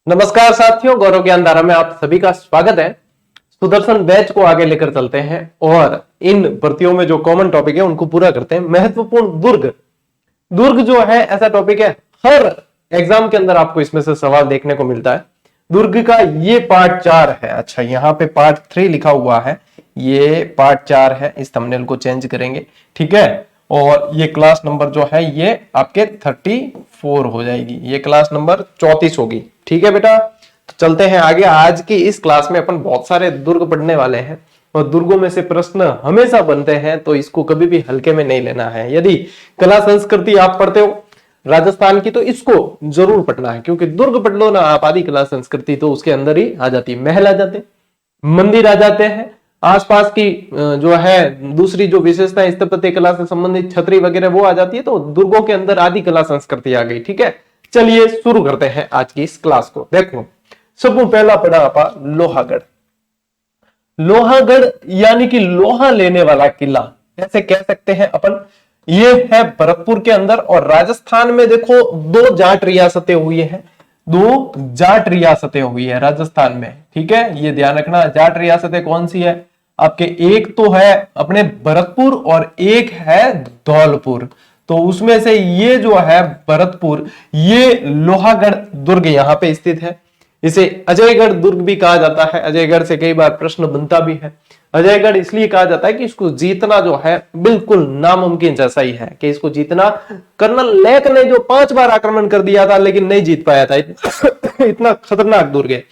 नमस्कार साथियों, गौरव ज्ञान धारा में आप सभी का स्वागत है। सुदर्शन बैच को आगे लेकर चलते हैं और इन भर्तियों में जो कॉमन टॉपिक है उनको पूरा करते हैं। महत्वपूर्ण दुर्ग दुर्ग जो है ऐसा टॉपिक है, हर एग्जाम के अंदर आपको इसमें से सवाल देखने को मिलता है। दुर्ग का ये पार्ट 4 है। अच्छा, यहाँ पे पार्ट 3 लिखा हुआ है, ये पार्ट 4 है। इस थंबनेल को चेंज करेंगे, ठीक है। और ये क्लास नंबर जो है ये आपके 34 हो जाएगी, ये क्लास नंबर 34 होगी, ठीक है बेटा। तो चलते हैं आगे। आज की इस क्लास में अपन बहुत सारे दुर्ग पढ़ने वाले हैं और दुर्गों में से प्रश्न हमेशा बनते हैं, तो इसको कभी भी हल्के में नहीं लेना है। यदि कला संस्कृति आप पढ़ते हो राजस्थान की तो इसको जरूर पढ़ना है, क्योंकि दुर्ग पढ़ लो ना आप, आदि कला संस्कृति तो उसके अंदर ही आ जाती है। महल आ जाते, मंदिर आ जाते हैं, आसपास की जो है दूसरी जो विशेषता स्थापत्य कला से संबंधित छतरी वगैरह वो आ जाती है। तो दुर्गों के अंदर आदि कला संस्कृति आ गई, ठीक है। चलिए शुरू करते हैं आज की इस क्लास को। देखो, सबसे पहला पढ़ा आपा लोहागढ़। लोहागढ़ यानी कि लोहा लेने वाला किला, ऐसे कह सकते हैं अपन। ये है भरतपुर के अंदर और राजस्थान में। देखो, दो जाट रियासतें हुई है, दो जाट रियासतें हुई है राजस्थान में, ठीक है। ये ध्यान रखना, जाट रियासतें कौन सी है आपके, एक तो है अपने भरतपुर और एक है धौलपुर। तो उसमें से ये जो है भरतपुर, ये लोहागढ़ दुर्ग यहां पे स्थित है। इसे अजयगढ़ दुर्ग भी कहा जाता है। अजयगढ़ से कई बार प्रश्न बनता भी है। अजयगढ़ इसलिए कहा जाता है कि इसको जीतना जो है बिल्कुल नामुमकिन जैसा ही है, कि इसको जीतना कर्नल लेक ने जो 5 बार आक्रमण कर दिया था लेकिन नहीं जीत पाया था। इतना खतरनाक दुर्ग है।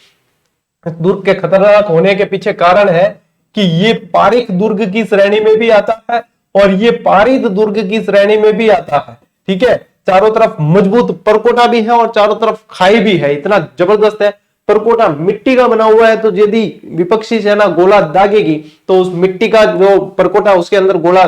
दुर्ग के खतरनाक होने के पीछे कारण है कि ये पारिक दुर्ग की श्रेणी में भी आता है और ये पारिद दुर्ग की श्रेणी में भी आता है, ठीक है। चारों तरफ मजबूत परकोटा भी है और चारों तरफ खाई भी है, इतना जबरदस्त है। परकोटा मिट्टी का बना हुआ है, तो यदि विपक्षी सेना गोला दागेगी तो उस मिट्टी का जो परकोटा उसके अंदर गोला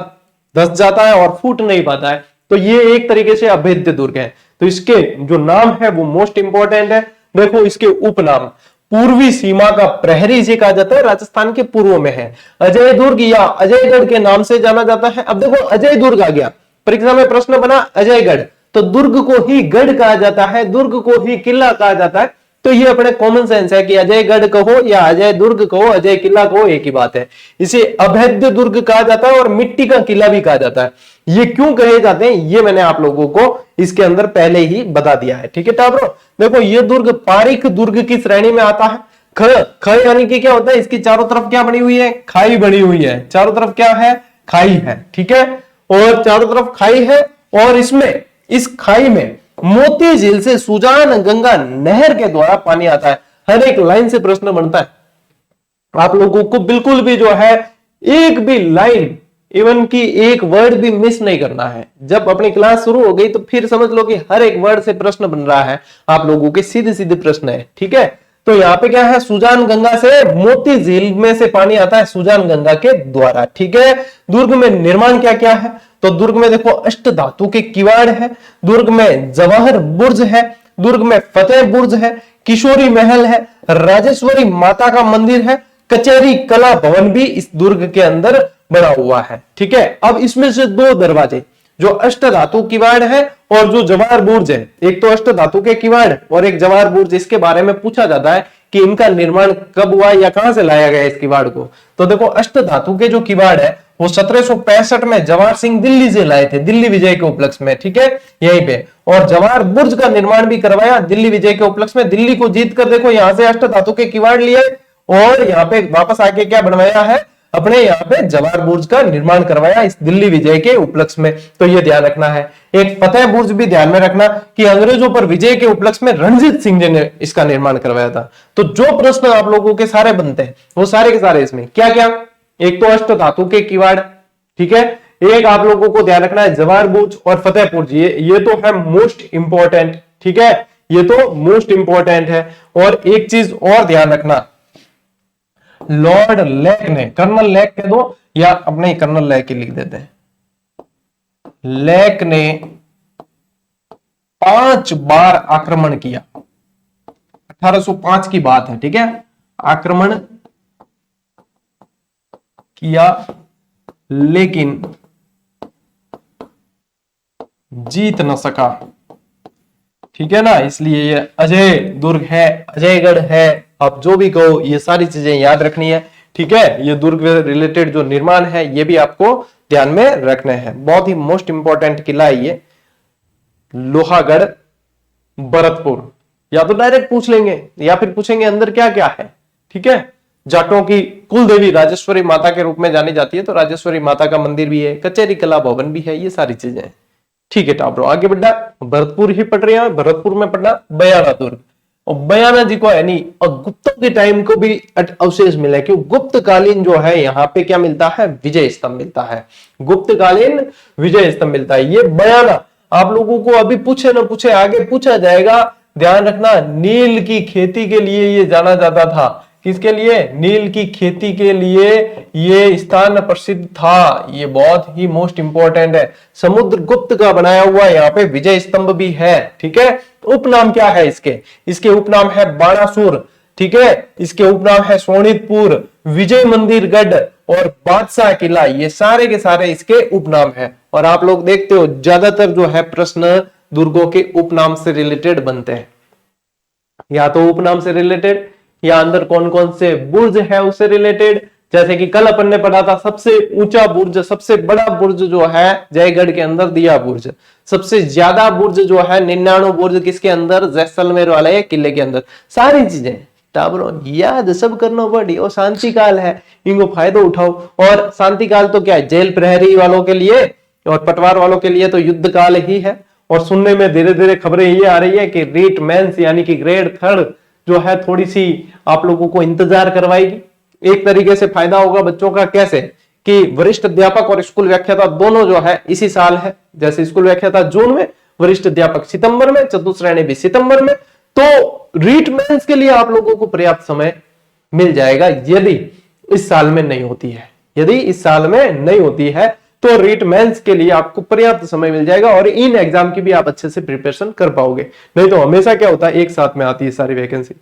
धस जाता है और फूट नहीं पाता है। तो ये एक तरीके से अभेद्य दुर्ग है। तो इसके जो नाम है वो मोस्ट इंपॉर्टेंट है। देखो, इसके उपनाम पूर्वी सीमा का प्रहरी इसे कहा जाता है, राजस्थान के पूर्व में है। अजय दुर्ग या अजयगढ़ के नाम से जाना जाता है। अब देखो, अजय दुर्ग आ गया, परीक्षा में प्रश्न बना अजयगढ़, तो दुर्ग को ही गढ़ कहा जाता है, दुर्ग को ही किला कहा जाता है। तो ये अपने कॉमन सेंस है कि अजयगढ़ कहो या अजय दुर्ग कहो, अजय किला कहो, एक ही बात है। इसे अभेद्य दुर्ग कहा जाता है और मिट्टी का किला भी कहा जाता है। ये क्यों कहे जाते हैं ये मैंने आप लोगों को इसके अंदर पहले ही बता दिया है, ठीक है टाबरो। देखो, ये दुर्ग पारिक दुर्ग की श्रेणी में आता है। ख यानी कि क्या होता है, इसकी चारों तरफ क्या बनी हुई है, खाई बनी हुई है। चारों तरफ क्या है, खाई है, ठीक है। और चारों तरफ खाई है और इसमें इस खाई में मोती झील से सुजान गंगा नहर के द्वारा पानी आता है। हर एक लाइन से प्रश्न बनता है। आप लोगों को बिल्कुल भी जो है एक भी लाइन, इवन की एक वर्ड भी मिस नहीं करना है। जब अपनी क्लास शुरू हो गई तो फिर समझ लो कि हर एक वर्ड से प्रश्न बन रहा है, आप लोगों के सीधे सीधे प्रश्न है, ठीक है। तो यहाँ पे क्या है, सुजान गंगा से मोती झील में से पानी आता है सुजान गंगा के द्वारा, ठीक है। दुर्ग में निर्माण क्या क्या है, तो दुर्ग में देखो अष्ट धातु के किवाड़ है, दुर्ग में जवाहर बुर्ज है, दुर्ग में फतेह बुर्ज है, किशोरी महल है, राजेश्वरी माता का मंदिर है, कचहरी कला भवन भी इस दुर्ग के अंदर बना हुआ है, ठीक है। अब इसमें से दो दरवाजे, जो अष्ट धातु किवाड़ है और जो जवाहर बुर्ज है, एक तो अष्ट धातु के किवाड़ और एक जवाहर बुर्ज, इसके बारे में पूछा जाता है कि इनका निर्माण कब हुआ या कहां से लाया गया इस किवाड़ को। तो देखो, अष्ट धातु के जो किवाड़ है वो 1765 में जवाहर सिंह दिल्ली से लाए थे, दिल्ली विजय के उपलक्ष्य में, ठीक है, यहीं पे। और जवाहर बुर्ज का निर्माण भी करवाया दिल्ली विजय के उपलक्ष्य में। दिल्ली को जीत कर देखो यहां से अष्ट धातु के किवाड़ लिए और यहाँ पे वापस आके क्या बनवाया है, अपने यहाँ पे जवाहर बुर्ज का निर्माण करवाया इस दिल्ली विजय के उपलक्ष्य में। तो ये ध्यान रखना है। एक फतेह बुर्ज भी ध्यान में रखना कि अंग्रेजों पर विजय के उपलक्ष्य में रणजीत सिंह जी ने इसका निर्माण करवाया था। तो जो प्रश्न आप लोगों के सारे बनते हैं वो सारे के सारे इसमें क्या क्या, एक तो अष्ट धातु के किवाड़, ठीक है। एक आप लोगों को ध्यान रखना है जवाहर बुर्ज और फतेहपुर जी, ये तो है मोस्ट इंपॉर्टेंट, ठीक है, ये तो मोस्ट इंपॉर्टेंट है। और एक चीज और ध्यान रखना, लॉर्ड लेक ने, कर्नल लेक कह दो या अपने कर्नल लेक ही लिख देते हैं, लेक ने 5 बार आक्रमण किया। 1805 की बात है, ठीक है, आक्रमण किया लेकिन जीत न सका, ठीक है ना, इसलिए ये अजय दुर्ग है, अजयगढ़ है, आप जो भी कहो ये सारी चीजें याद रखनी है। ठीक है, ये दुर्ग रिलेटेड जो निर्माण है ये भी आपको ध्यान में रखने हैं। बहुत ही मोस्ट इंपॉर्टेंट किला है ये लोहागढ़ भरतपुर। या तो डायरेक्ट पूछ लेंगे या फिर पूछेंगे अंदर क्या क्या है। ठीक है, जाटों की कुल देवी राजेश्वरी माता के रूप में जानी जाती है, तो राजेश्वरी माता का मंदिर भी है, कचेरी कला भवन भी है, ये सारी चीजें हैं। ठीक है टाब्रो, आगे बढ़ना, भरतपुर ही पढ़ रहे हैं, भरतपुर में पढ़ना बयाना दुर्ग। और बयाना जी को है नहीं, और गुप्तों के टाइम को भी अवशेष मिला है, क्योंकि गुप्त कालीन जो है यहाँ पे क्या मिलता है, विजय स्तंभ मिलता है, गुप्त कालीन विजय स्तंभ मिलता है। ये बयाना आप लोगों को अभी पूछे न पूछे आगे पूछा जाएगा, ध्यान रखना। नील की खेती के लिए ये जाना जाता था, किसके लिए, नील की खेती के लिए ये स्थान प्रसिद्ध था। ये बहुत ही मोस्ट इंपॉर्टेंट है। समुद्रगुप्त का बनाया हुआ यहाँ पे विजय स्तंभ भी है। ठीक है, उपनाम क्या है इसके, इसके उपनाम है बाणासुर। ठीक है, इसके उपनाम है सोनितपुर, विजय मंदिर गढ़ और बादशाह किला, ये सारे के सारे इसके उपनाम है। और आप लोग देखते हो ज्यादातर जो है प्रश्न दुर्गों के उपनाम से रिलेटेड बनते हैं, या तो उपनाम से रिलेटेड या अंदर कौन कौन से बुर्ज है उससे रिलेटेड। जैसे कि कल अपन ने पढ़ा था सबसे ऊंचा बुर्ज, सबसे बड़ा बुर्ज जो है जयगढ़ के अंदर दिया बुर्ज, सबसे ज्यादा बुर्ज जो है 99 बुर्ज किसके अंदर, जैसलमेर वाले किले के अंदर। सारी चीजें टाबरों याद सब करना पड़ी। और शांति काल है, इनको फायदा उठाओ। और शांति काल तो क्या है, जेल प्रहरी वालों के लिए और पटवार वालों के लिए तो युद्ध काल ही है। और सुनने में धीरे धीरे खबरें ये आ रही है कि रीट मेंस यानी कि ग्रेड 3 जो है थोड़ी सी आप लोगों को इंतजार करवाएगी। एक तरीके से फायदा होगा बच्चों का, कैसे कि वरिष्ठ अध्यापक और स्कूल व्याख्याता दोनों जो है इसी साल है। जैसे स्कूल व्याख्याता जून में, वरिष्ठ अध्यापक सितंबर में, चतुश्रेणी भी सितंबर में। तो रीट मेंस के लिए आप लोगों को पर्याप्त समय मिल जाएगा यदि इस साल में नहीं होती है। यदि इस साल में नहीं होती है तो रीट मेंस के लिए आपको पर्याप्त समय मिल जाएगा और इन एग्जाम की भी आप अच्छे से प्रिपरेशन कर पाओगे। नहीं तो हमेशा क्या होता है, एक साथ में आती है सारी वैकेंसी।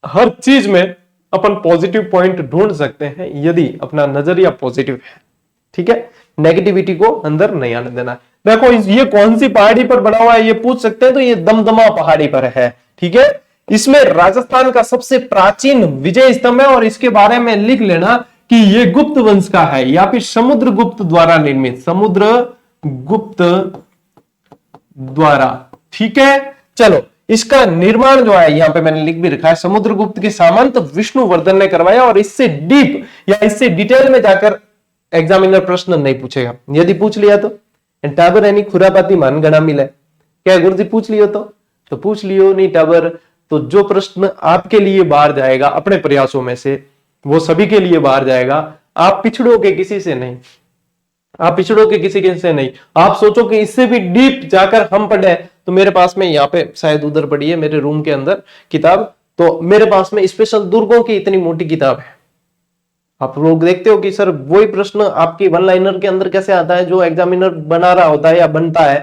हर चीज में अपन पॉजिटिव पॉइंट ढूंढ सकते हैं यदि अपना नजरिया पॉजिटिव है। ठीक है, नेगेटिविटी को अंदर नहीं आने देना। देखो ये कौन सी पहाड़ी पर बना हुआ है ये पूछ सकते हैं, तो ये दमदमा पहाड़ी पर है। ठीक है, इसमें राजस्थान का सबसे प्राचीन विजय स्तंभ है और इसके बारे में लिख लेना कि ये गुप्त वंश का है या फिर समुद्रगुप्त द्वारा निर्मित, समुद्रगुप्त द्वारा। ठीक है, चलो इसका निर्माण जो है यहां पे मैंने लिख भी रखा है, समुद्रगुप्त के सामंत विष्णुवर्धन ने करवाया। और इससे डीप या इससे डिटेल में जाकर एग्जामिनर प्रश्न नहीं पूछेगा। यदि पूछ लिया तो टाबर यानी खुरापाती मान गणा मिला है, क्या गुरु जी पूछ लियो तो पूछ लियो, नहीं टाबर तो जो प्रश्न आपके लिए बाहर जाएगा अपने प्रयासों में से वो सभी के लिए बाहर जाएगा। आप पिछड़ोगे किसी से नहीं, आप पिछड़ोगे किसी से नहीं। आप सोचो कि इससे भी डीप जाकर हम पढ़े, तो मेरे पास में यहाँ पे शायद उधर पड़ी है मेरे रूम के अंदर किताब, तो मेरे पास में स्पेशल दुर्गों की इतनी मोटी किताब है। आप लोग देखते हो कि सर वही प्रश्न आपकी वन लाइनर के अंदर कैसे आता है जो एग्जामिनर बना रहा होता है या बनता है,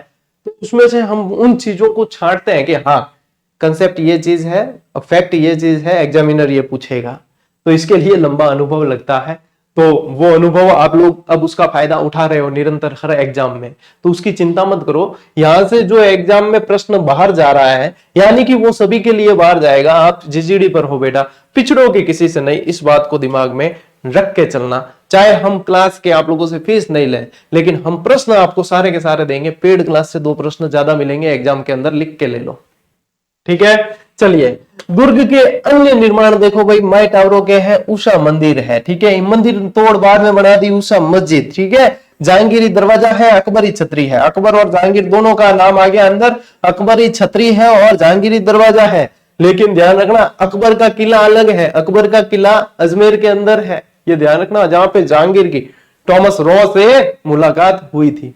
तो उसमें से हम उन चीजों को छांटते हैं कि हाँ कंसेप्ट ये चीज है, फैक्ट ये चीज है, एग्जामिनर ये पूछेगा। तो इसके लिए लंबा अनुभव लगता है, तो वो अनुभव आप लोग अब उसका फायदा उठा रहे हो निरंतर हर एग्जाम में, तो उसकी चिंता मत करो। यहां से जो एग्जाम में प्रश्न बाहर जा रहा है यानी कि वो सभी के लिए बाहर जाएगा। आप जीजीडी पर हो बेटा, पिछड़ोगे किसी से नहीं, इस बात को दिमाग में रख के चलना। चाहे हम क्लास के आप लोगों से फीस नहीं लें, लेकिन हम प्रश्न आपको सारे के सारे देंगे। पेड क्लास से 2 प्रश्न ज्यादा मिलेंगे एग्जाम के अंदर, लिख के ले लो। ठीक है, चलिए दुर्ग के अन्य निर्माण देखो भाई, माई टावरों के हैं, उषा मंदिर है। ठीक है, मंदिर तोड़ बाद में बना दी उषा मस्जिद। ठीक है, जहांगीरी दरवाजा है, अकबरी छतरी है। अकबर और जहांगीर दोनों का नाम आ गया अंदर, अकबरी छतरी है और जहांगीरी दरवाजा है। लेकिन ध्यान रखना अकबर का किला अलग है, अकबर का किला अजमेर के अंदर है, ये ध्यान रखना, जहां पे जहांगीर की थॉमस रॉ से मुलाकात हुई थी।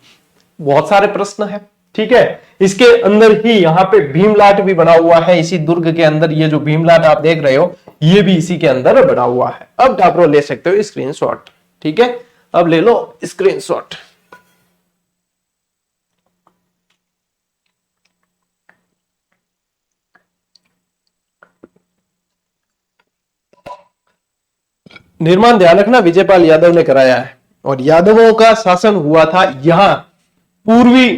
बहुत सारे प्रश्न है। ठीक है, इसके अंदर ही यहाँ पे भीमलाट भी बना हुआ है, इसी दुर्ग के अंदर। ये जो भीमलाट आप देख रहे हो ये भी इसी के अंदर बना हुआ है। अब आप ले सकते हो स्क्रीनशॉट। ठीक है, अब ले लो स्क्रीनशॉट। निर्माण ध्यान रखना विजयपाल यादव ने कराया है और यादवों का शासन हुआ था यहां पूर्वी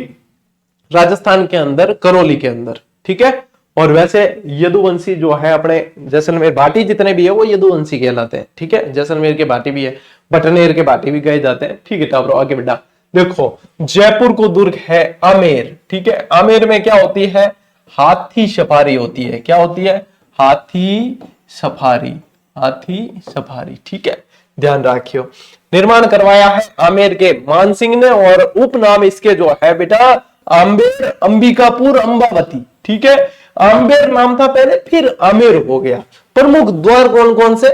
राजस्थान के अंदर करौली के अंदर, ठीक है। और वैसे यदुवंशी जो है अपने जैसलमेर भाटी जितने भी है वो यदुवंशी कहलाते हैं, ठीक है। जैसलमेर के भाटी भी है, बटनेर के भाटी भी कहे जाते हैं, ठीक है। टाबरो आगे बेटा देखो, जयपुर को दुर्ग है आमेर, ठीक है। आमेर में क्या होती है, हाथी सफारी होती है। क्या होती है, हाथी सफारी, हाथी सफारी, ठीक है, ध्यान रखियो। निर्माण करवाया है आमेर के मान सिंह ने, और उपनाम इसके जो है बेटा आम्बेर, अंबिकापुर, अंबावती, ठीक है। आम्बेर नाम था पहले, फिर आमेर हो गया। प्रमुख द्वार कौन कौन से,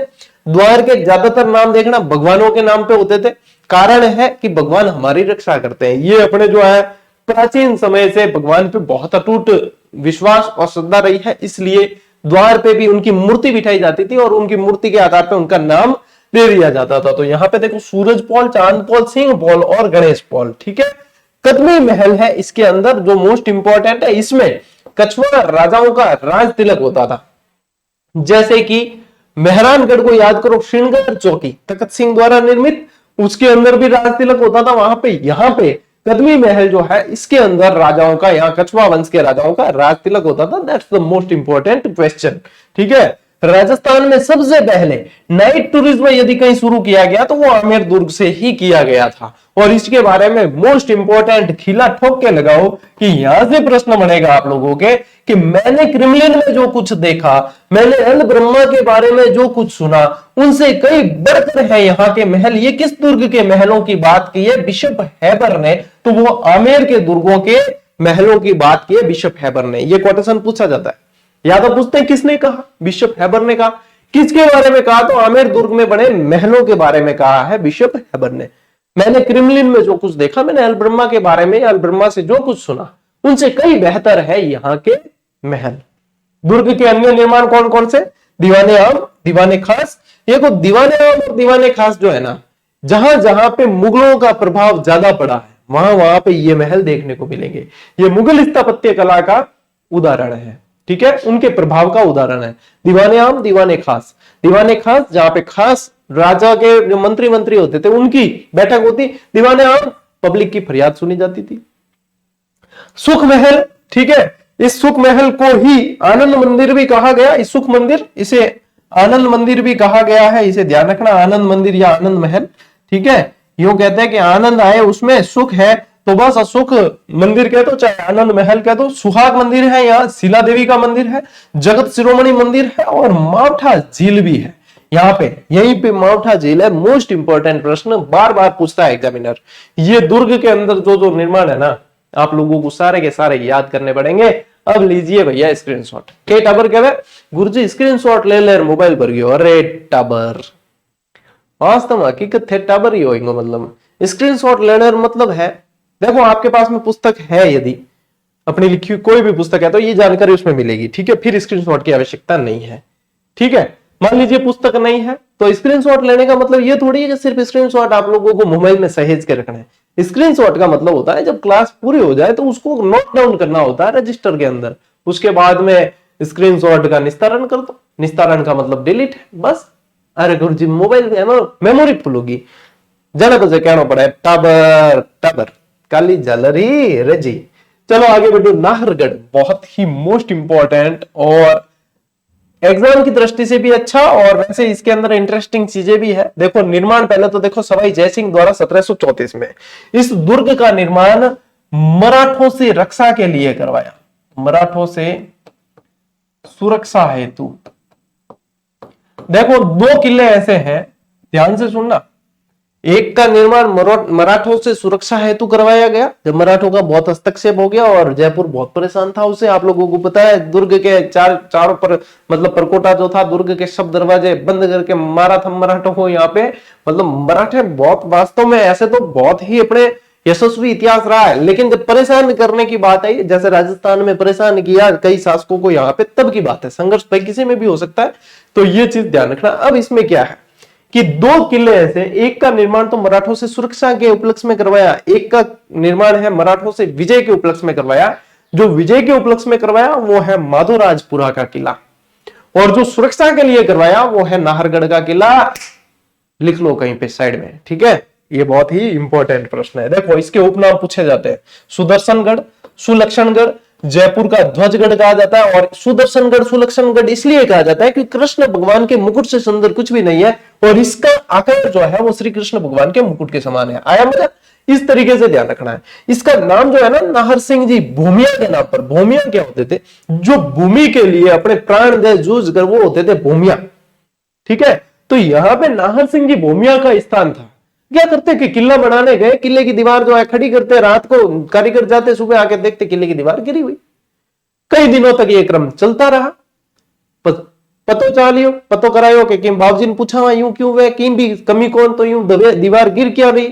द्वार के ज्यादातर नाम देखना भगवानों के नाम पे होते थे। कारण है कि भगवान हमारी रक्षा करते हैं। ये अपने जो है प्राचीन समय से भगवान पे बहुत अटूट विश्वास और श्रद्धा रही है, इसलिए द्वार पे भी उनकी मूर्ति बिठाई जाती थी और उनकी मूर्ति के आधार पे उनका नाम दे दिया जाता था। तो यहाँ पे देखो सूरज पॉल, चांद पॉल, सिंह पॉल और गणेश पॉल, ठीक है। कदमी महल है इसके अंदर, जो मोस्ट इंपॉर्टेंट है, इसमें कछवाड़ राजाओं का राज तिलक होता था। जैसे कि मेहरानगढ़ को याद करो, श्रृंगार चौकी तखत सिंह द्वारा निर्मित, उसके अंदर भी राज तिलक होता था वहां पे। यहाँ पे कदमी महल जो है इसके अंदर राजाओं का, यहाँ कछवा वंश के राजाओं का राज तिलक होता था। That's the most important question, ठीक है। राजस्थान में सबसे पहले नाइट टूरिज्म यदि कहीं शुरू किया गया तो वो आमेर दुर्ग से ही किया गया था। और इसके बारे में मोस्ट इंपॉर्टेंट खिला ठोक के लगाओ कि यहां से प्रश्न बनेगा आप लोगों के कि मैंने क्रेमलिन में जो कुछ देखा, मैंने अल ब्रह्मा के बारे में जो कुछ सुना, उनसे कई बढ़कर है यहाँ के महल। ये किस दुर्ग के महलों की बात की है बिशप हैबर ने, तो वो आमेर के दुर्गों के महलों की बात की है बिशप हैबर ने। ये क्वेश्चन पूछा जाता है, या तो पूछते हैं किसने कहा, बिशप हैबर ने कहा। किसके बारे में कहा, तो आमेर दुर्ग में बने महलों के बारे में कहा है बिशप हैबर ने। मैंने क्रेमलिन में जो कुछ देखा, मैंने अल ब्रह्मा के बारे में, अल ब्रह्मा से जो कुछ सुना, उनसे कई बेहतर है यहाँ के महल। दुर्ग के अन्य निर्माण कौन कौन से, दीवाने आम, दीवाने खास। ये तो दीवाने आम और दीवाने खास जो है ना, जहां जहां पे मुगलों का प्रभाव ज्यादा पड़ा है वहां वहां पे ये महल देखने को मिलेंगे। ये मुगल स्थापत्य कला का उदाहरण है, ठीक है, उनके प्रभाव का उदाहरण है। दीवाने आम, दीवाने खास। दीवाने खास जहां पे खास राजा के जो मंत्री होते थे उनकी बैठक होती। दीवाने आम पब्लिक की फरियाद सुनी जाती थी। सुख महल, ठीक है, इस सुख महल को ही आनंद मंदिर भी कहा गया। इस सुख मंदिर, इसे आनंद मंदिर भी कहा गया है, इसे ध्यान रखना, आनंद मंदिर या आनंद महल, ठीक है। यूं कहते हैं कि आनंद आए उसमें सुख है, तो बस सुख मंदिर कह दो चाहे आनंद महल कह दो। सुहाग मंदिर है, यहाँ शिला देवी का मंदिर है, जगत शिरोमणि मंदिर है और मावठा झील भी है। यहाँ पे यहीं पे मावठा झील है। मोस्ट इंपॉर्टेंट प्रश्न बार बार पूछता है एग्जामिनर। ये दुर्ग के अंदर जो जो निर्माण है ना, आप लोगों को सारे के सारे याद करने पड़ेंगे। अब लीजिए भैया स्क्रीनशॉट। के टाबर कह गुरुजी स्क्रीनशॉट ले ले मोबाइल पर गयो। अरे टाबर वास्तव में हकीकत थे टाबर ही होएंगे। मतलब स्क्रीनशॉट लेने मतलब है, देखो आपके पास में पुस्तक है, यदि अपनी लिखी हुई कोई भी पुस्तक है तो ये जानकारी उसमें मिलेगी, ठीक है। फिर स्क्रीनशॉट की आवश्यकता नहीं है, ठीक है। मान लीजिए पुस्तक नहीं है तो स्क्रीनशॉट लेने का मतलब ये थोड़ी है कि सिर्फ स्क्रीनशॉट आप लोगों को मोबाइल में सहेज के रखना है। स्क्रीनशॉट का मतलब होता है जब क्लास पूरी हो जाए तो उसको नोट डाउन करना होता है रजिस्टर के अंदर, उसके बाद में स्क्रीनशॉट का निस्तारण कर दो। निस्तारण का मतलब डिलीट है, बस। अरे गुरुजी मोबाइल मेमोरी फुल होगी, जाने तो कहना पड़ा है टाबर टाबर काली झालरी रजी। चलो आगे बढ़ो। नाहरगढ़ बहुत ही मोस्ट इंपॉर्टेंट और एग्जाम की दृष्टि से भी अच्छा, और वैसे इसके अंदर इंटरेस्टिंग चीजें भी है। देखो निर्माण पहले तो देखो सवाई जयसिंह द्वारा 1734 में इस दुर्ग का निर्माण मराठों से रक्षा के लिए करवाया, मराठों से सुरक्षा हेतु। देखो दो किले ऐसे हैं, ध्यान से सुनना। एक का निर्माण मराठों से सुरक्षा हेतु करवाया गया जब मराठों का बहुत हस्तक्षेप हो गया और जयपुर बहुत परेशान था उससे। आप लोगों को पता है दुर्ग के चारों पर मतलब परकोटा जो था, दुर्ग के सब दरवाजे बंद करके मारा था मराठों को। यहाँ पे मतलब मराठे बहुत, वास्तव में ऐसे तो बहुत ही अपने यशस्वी इतिहास रहा है, लेकिन जब परेशान करने की बात आई, जैसे राजस्थान में परेशान किया कई शासकों को, यहाँ पे तब की बात है। संघर्ष भाई किसी में भी हो सकता है, तो ये चीज ध्यान रखना। अब इसमें क्या है कि दो किले ऐसे, एक का निर्माण तो मराठों से सुरक्षा के उपलक्ष्य में करवाया, एक का निर्माण है मराठों से विजय के उपलक्ष्य में करवाया। जो विजय के उपलक्ष्य में करवाया वो है माधोराजपुरा का किला, और जो सुरक्षा के लिए करवाया वो है नाहरगढ़ का किला। लिख लो कहीं पे साइड में, ठीक है। ये बहुत ही इंपॉर्टेंट प्रश्न है। देखो इसके उपनाम पूछे जाते हैं। सुदर्शनगढ़, सुलक्षणगढ़ जयपुर का ध्वजगढ़ कहा जाता है, और सुदर्शनगढ़ सुलक्षणगढ़ इसलिए कहा जाता है कि कृष्ण भगवान के मुकुट से सुंदर कुछ भी नहीं है, और इसका आकार जो है वो श्री कृष्ण भगवान के मुकुट के समान है। आया मजा? इस तरीके से ध्यान रखना है। इसका नाम जो है ना, नाहर सिंह जी भूमिया के नाम पर। भूमिया क्या होते थे? जो भूमि के लिए अपने प्राण दे जूझ कर, वो होते थे भूमिया। ठीक है, तो यहां पे नाहर सिंह जी भूमिया का स्थान था। क्या करते कि किला बनाने गए, किले की दीवार जो है खड़ी करते, रात को कारीगर जाते, सुबह आके देखते किले की दीवार गिरी हुई। कई दिनों तक ये क्रम चलता रहा। पतो चालियो, पतो करायो कि बाबूजी ने पूछा हुआ यूं क्यों वे, की भी कमी कौन, तो यूं दीवार गिर क्या रही।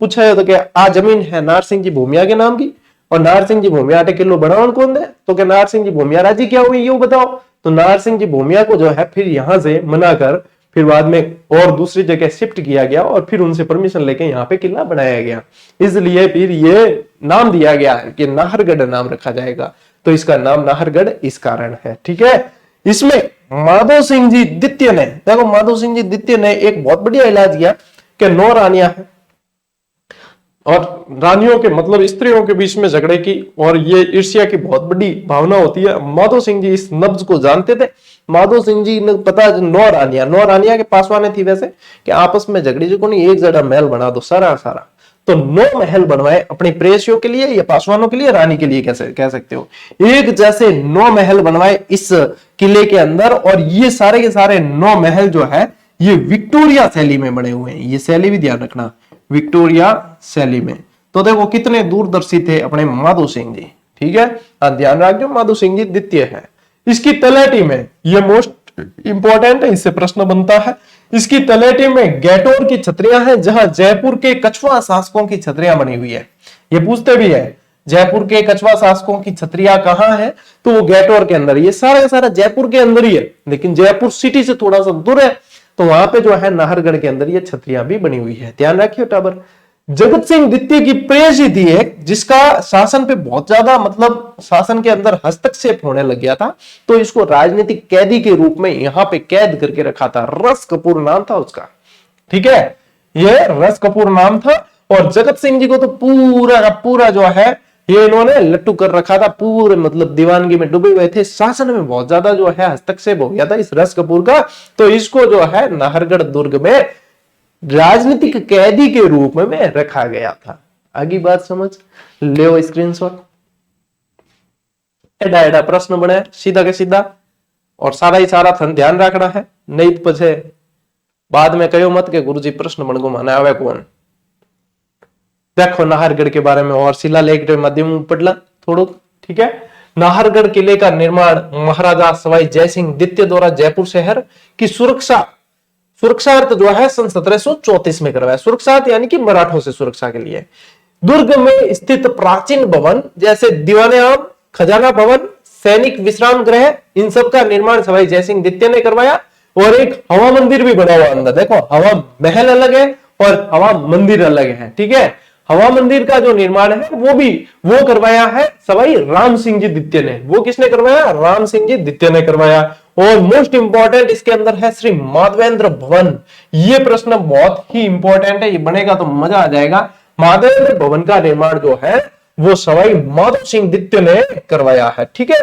पूछा तो क्या आ जमीन है नार सिंह जी भूमिया के नाम की, और नार सिंह जी भूमिया आटे किलो बनावन कौन दे, तो क्या नार सिंह जी भूमिया राजी क्या हुई, ये बताओ। तो नार सिंह जी भूमिया को जो है फिर यहां से मना कर फिर बाद में और दूसरी जगह शिफ्ट किया गया, और फिर उनसे परमिशन लेके यहाँ पे किला बनाया गया। इसलिए फिर ये नाम दिया गया है कि नाहरगढ़ नाम रखा जाएगा। तो इसका नाम नाहरगढ़ इस कारण है। ठीक है, इसमें माधो सिंह जी द्वितीय ने, देखो माधो सिंह जी द्वितीय ने एक बहुत बढ़िया इलाज किया कि 9 रानियां हैं, और रानियों के मतलब स्त्रियों के बीच में झगड़े की, और ये ईर्ष्या की बहुत बड़ी भावना होती है। माधो सिंह जी इस नब्ज को जानते थे। माधो सिंह जी ने पता 9 रानियां के पासवाने थी वैसे, कि आपस में झगड़ी जो नहीं, एक जगह महल बना दो सारा सारा। तो 9 महल बनवाए अपनी प्रेयसियों के लिए या पासवानों के लिए, रानी के लिए कैसे कह सकते हो, एक जैसे 9 महल बनवाए इस किले के अंदर। और ये सारे के सारे 9 महल जो है ये विक्टोरिया शैली में बने हुए हैं। ये शैली भी ध्यान रखना, विक्टोरिया शैली में। तो देखो कितने दूरदर्शी थे अपने माधो सिंह जी। ठीक है, ध्यान रखिए माधो सिंह जी द्वितीय है। इसकी तलेटी में, ये मोस्ट इंपॉर्टेंट है, इससे प्रश्न बनता है। इसकी तलेटी में गैटोर की छतरियां हैं, जहां जयपुर के कछुआ शासकों की छतरियां बनी हुई है। ये पूछते भी है जयपुर के कछुआ शासकों की छतरियां कहां है, तो वो गैटोर के अंदर। ये सारा का सारा जयपुर के अंदर ही है, लेकिन जयपुर सिटी से थोड़ा सा दूर है, तो वहां पे जो है नाहरगढ़ के अंदर ये छतरियां भी बनी हुई है। ध्यान रखिए टाबर। जगत सिंह द्वितीय की प्रेयसी थी एक, जिसका शासन पे बहुत ज्यादा मतलब शासन के अंदर हस्तक्षेप होने लग गया था, तो इसको राजनीतिक कैदी के रूप में यहां पे कैद करके रखा था। रस कपूर नाम था उसका। ठीक है, ये रस कपूर नाम था। और जगत सिंह जी को तो पूरा का पूरा जो है ये इन्होंने लट्टू कर रखा था, पूरे मतलब दीवानगी में डूबे हुए थे। शासन में बहुत ज्यादा जो है हस्तक्षेप हो गया था इस रस कपूर का, तो इसको जो है नाहरगढ़ दुर्ग में राजनीतिक कैदी के रूप में रखा गया था। आगे बात समझ ले, स्क्रीनशॉट। एडा एडा प्रश्न बने सीधा के सीधा, और सारा ही सारा ध्यान रखना है, नहीं तो पछे बाद में कहो मत के गुरुजी प्रश्न बन गो माने आवे कौन। देखो नाहरगढ़ के बारे में और शिलालेख के माध्यम पढ़ला थोड़ा। ठीक है, नाहरगढ़ किले का निर्माण महाराजा सवाई जयसिंह द्वितीय द्वारा जयपुर शहर की सुरक्षार्थ जो है सन 1734 में करवाया। सुरक्षार्थ यानी कि मराठों से सुरक्षा के लिए। दुर्ग में स्थित प्राचीन भवन जैसे दीवाने आम, खजाना भवन, सैनिक विश्राम गृह, इन सब का निर्माण सवाई जयसिंह द्वितीय ने करवाया। और एक हवा मंदिर भी बना हुआ अंदर, देखो हवा महल अलग है और हवा मंदिर अलग है। ठीक है, हवा मंदिर का जो निर्माण है वो करवाया है सवाई राम सिंह जी द्वितीय ने। वो किसने करवाया? राम सिंह जी द्वितीय ने करवाया। और मोस्ट इंपॉर्टेंट इसके अंदर है श्री माधवेंद्र भवन। ये प्रश्न बहुत ही इंपॉर्टेंट है, ये बनेगा तो मजा आ जाएगा। माधवेंद्र भवन का निर्माण जो है वो सवाई माधो सिंह द्वितीय ने करवाया है। ठीक है,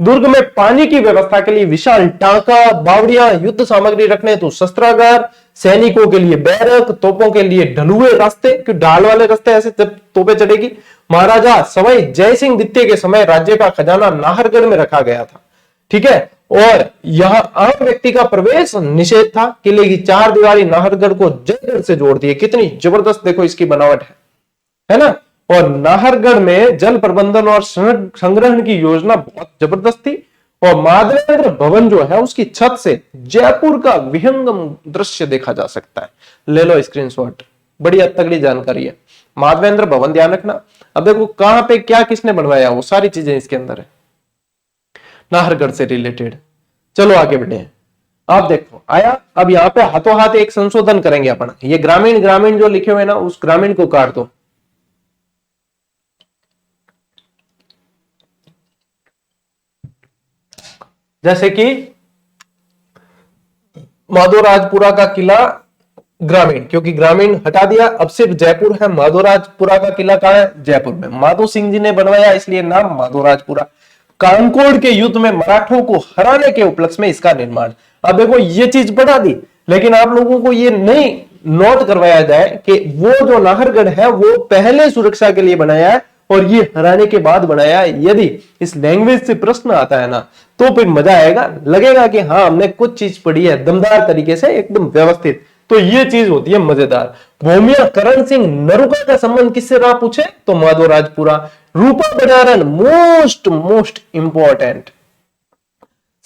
दुर्ग में पानी की व्यवस्था के लिए विशाल टांका, बावड़ियां, युद्ध सामग्री रखने तो शस्त्रागार, सैनिकों के लिए बैरक, तोपों के लिए ढलुए रास्ते, क्योंकि ढाल वाले रास्ते ऐसे तोपे चढ़ेगी। महाराजा सवाई जयसिंह द्वितीय के समय राज्य का खजाना नाहरगढ़ में रखा गया था। ठीक है, और यहां आम व्यक्ति का प्रवेश निषेध था। किले की 4 दीवारी नाहरगढ़ को जयगढ़ से जोड़ती है। कितनी जबरदस्त देखो इसकी बनावट है ना। और नाहरगढ़ में जल प्रबंधन और संग्रहण की योजना बहुत जबरदस्त थी। और माधवेंद्र भवन जो है उसकी छत से जयपुर का विहंगम दृश्य देखा जा सकता है। ले लो स्क्रीनशॉट, बढ़िया तगड़ी जानकारी है। माधवेंद्र भवन ध्यान रखना। अब देखो कहां पे क्या किसने बनवाया, वो सारी चीजें इसके अंदर है नाहरगढ़ से रिलेटेड। चलो आगे बढ़े। आप देखो आया, अब यहां पे हाथों हाथ एक संशोधन करेंगे अपन। ये ग्रामीण ग्रामीण जो लिखे हुए ना, उस ग्रामीण को काट दो। जैसे कि माधोराजपुरा का किला ग्रामीण, क्योंकि ग्रामीण हटा दिया, अब सिर्फ जयपुर है। माधोराजपुरा का किला कहाँ है? जयपुर में। माधो सिंह जी ने बनवाया, इसलिए नाम माधोराजपुरा। कानकोड़ के युद्ध में मराठों को हराने के उपलक्ष्य में इसका निर्माण। अब देखो ये चीज बढ़ा दी, लेकिन आप लोगों को ये नहीं नोट करवाया जाए कि वो जो नाहरगढ़ है वो पहले सुरक्षा के लिए बनाया है और ये हराने के बाद बनाया है। यदि इस लैंग्वेज से प्रश्न आता है ना, तो फिर मजा आएगा, लगेगा कि हाँ हमने कुछ चीज पढ़ी है दमदार तरीके से, एकदम व्यवस्थित। तो ये चीज होती है मजेदार। भूमिया करण सिंह नरुका का संबंध किससे रहा पूछे तो Madhorajpura. Rupa Badaran most most important.